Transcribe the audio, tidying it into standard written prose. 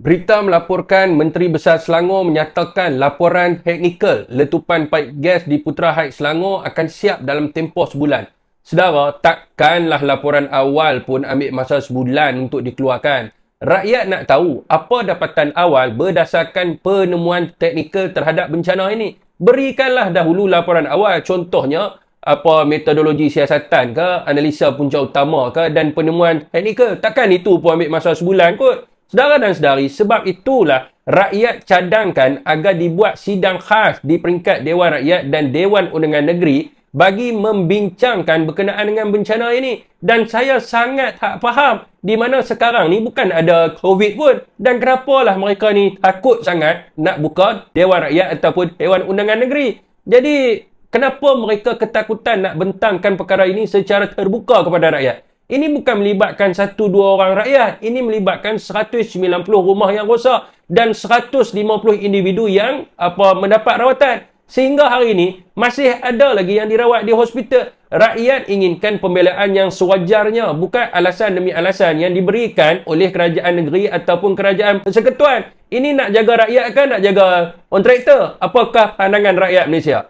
Berita melaporkan Menteri Besar Selangor menyatakan laporan teknikal letupan paip gas di Putra Heights Selangor akan siap dalam tempoh sebulan. Sedara, takkanlah laporan awal pun ambil masa sebulan untuk dikeluarkan. Rakyat nak tahu apa dapatan awal berdasarkan penemuan teknikal terhadap bencana ini. Berikanlah dahulu laporan awal, contohnya apa metodologi siasatan ke, analisa punca utama ke dan penemuan teknikal. Takkan itu pun ambil masa sebulan kot. Saudara dan sedari, sebab itulah rakyat cadangkan agar dibuat sidang khas di peringkat Dewan Rakyat dan Dewan Undangan Negeri bagi membincangkan berkenaan dengan bencana ini. Dan saya sangat tak faham di mana sekarang ni bukan ada COVID pun. Dan kenapalah mereka ni takut sangat nak buka Dewan Rakyat ataupun Dewan Undangan Negeri. Jadi, kenapa mereka ketakutan nak bentangkan perkara ini secara terbuka kepada rakyat? Ini bukan melibatkan 1-2 orang rakyat. Ini melibatkan 190 rumah yang rosak dan 150 individu yang mendapat rawatan. Sehingga hari ini masih ada lagi yang dirawat di hospital. Rakyat inginkan pembelaan yang sewajarnya, bukan alasan demi alasan yang diberikan oleh kerajaan negeri ataupun kerajaan persekutuan. Ini nak jaga rakyat kan nak jaga kontraktor? Apakah pandangan rakyat Malaysia?